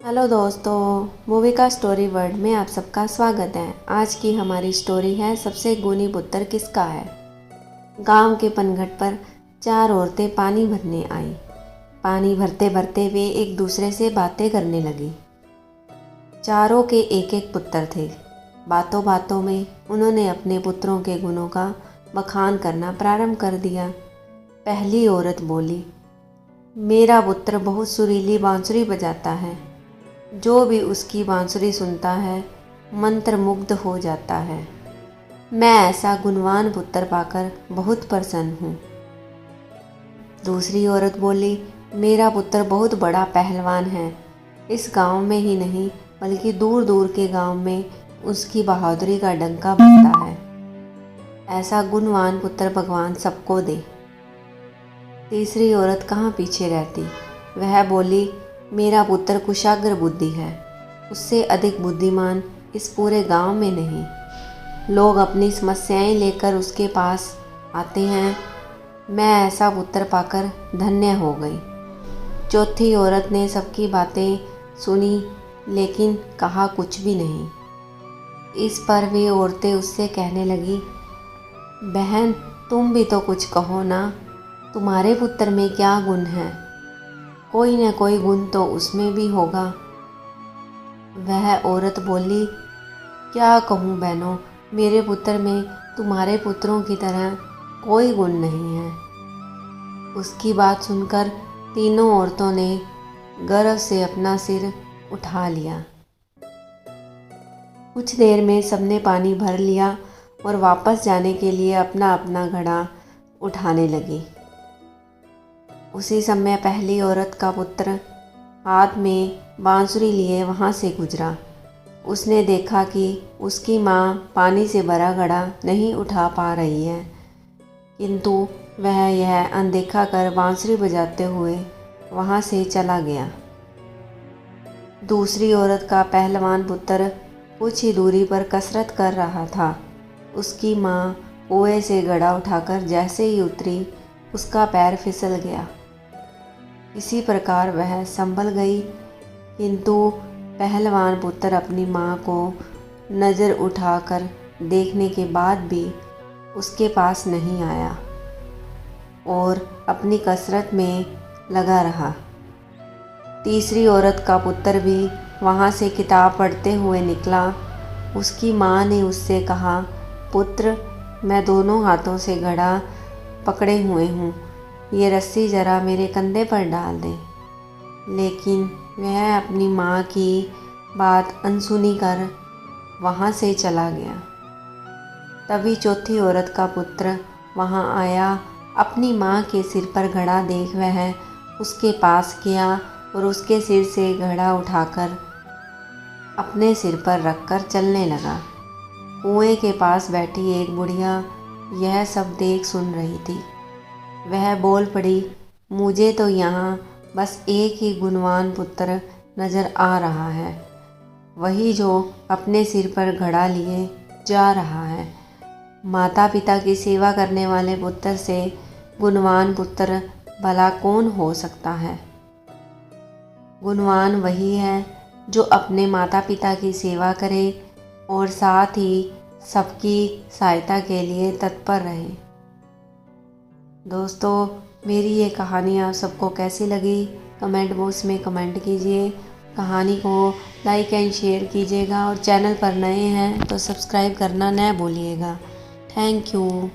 Hello दोस्तों, movie का story world में आप सबका स्वागत है। आज की हमारी स्टोरी है सबसे गुणी पुत्र किसका है। गांव के पनघट पर चार औरतें पानी भरने आईं। पानी भरते भरते वे एक दूसरे से बातें करने लगी। चारों के एक एक पुत्र थे। बातों बातों में उन्होंने अपने पुत्रों के गुणों का बखान करना प्रारंभ कर दिया। पहली औरत बोली, मेरा पुत्र बहुत सुरीली बांसुरी बजाता है। जो भी उसकी बांसुरी सुनता है मंत्रमुग्ध हो जाता है। मैं ऐसा गुणवान पुत्र पाकर बहुत प्रसन्न हूँ। दूसरी औरत बोली, मेरा पुत्र बहुत बड़ा पहलवान है। इस गांव में ही नहीं बल्कि दूर दूर के गांव में उसकी बहादुरी का डंका बजता है। ऐसा गुणवान पुत्र भगवान सबको दे। तीसरी औरत कहाँ पीछे रहती। वह बोली, मेरा पुत्र कुशाग्र बुद्धि है। उससे अधिक बुद्धिमान इस पूरे गांव में नहीं। लोग अपनी समस्याएं लेकर उसके पास आते हैं। मैं ऐसा पुत्र पाकर धन्य हो गई। चौथी औरत ने सबकी बातें सुनी लेकिन कहा कुछ भी नहीं। इस पर वे औरतें उससे कहने लगी, बहन तुम भी तो कुछ कहो ना। तुम्हारे पुत्र में क्या गुण है? कोई न कोई गुण तो उसमें भी होगा। वह औरत बोली, क्या कहूँ बहनों, मेरे पुत्र में तुम्हारे पुत्रों की तरह कोई गुण नहीं है। उसकी बात सुनकर तीनों औरतों ने गर्व से अपना सिर उठा लिया। कुछ देर में सबने पानी भर लिया और वापस जाने के लिए अपना अपना घड़ा उठाने लगी। उसी समय पहली औरत का पुत्र हाथ में बांसुरी लिए वहाँ से गुजरा। उसने देखा कि उसकी माँ पानी से भरा घड़ा नहीं उठा पा रही है, किंतु वह यह अनदेखा कर बांसुरी बजाते हुए वहाँ से चला गया। दूसरी औरत का पहलवान पुत्र कुछ ही दूरी पर कसरत कर रहा था। उसकी माँ कुएं से घड़ा उठाकर जैसे ही उतरी, उसका पैर फिसल गया। इसी प्रकार वह संभल गई, किंतु पहलवान पुत्र अपनी माँ को नज़र उठाकर देखने के बाद भी उसके पास नहीं आया और अपनी कसरत में लगा रहा। तीसरी औरत का पुत्र भी वहाँ से किताब पढ़ते हुए निकला। उसकी माँ ने उससे कहा, पुत्र मैं दोनों हाथों से घड़ा पकड़े हुए हूँ, ये रस्सी जरा मेरे कंधे पर डाल दे। लेकिन वह अपनी माँ की बात अनसुनी कर वहाँ से चला गया। तभी चौथी औरत का पुत्र वहाँ आया। अपनी माँ के सिर पर घड़ा देख वह उसके पास गया और उसके सिर से घड़ा उठाकर अपने सिर पर रखकर चलने लगा। कुएं के पास बैठी एक बुढ़िया यह सब देख सुन रही थी। वह बोल पड़ी, मुझे तो यहाँ बस एक ही गुणवान पुत्र नज़र आ रहा है, वही जो अपने सिर पर घड़ा लिए जा रहा है। माता पिता की सेवा करने वाले पुत्र से गुणवान पुत्र भला कौन हो सकता है? गुणवान वही है जो अपने माता पिता की सेवा करे और साथ ही सबकी सहायता के लिए तत्पर रहे। दोस्तों, मेरी ये कहानी आप सबको कैसी लगी कमेंट बॉक्स में कमेंट कीजिए। कहानी को लाइक एंड शेयर कीजिएगा और चैनल पर नए हैं तो सब्सक्राइब करना न भूलिएगा। Thank you.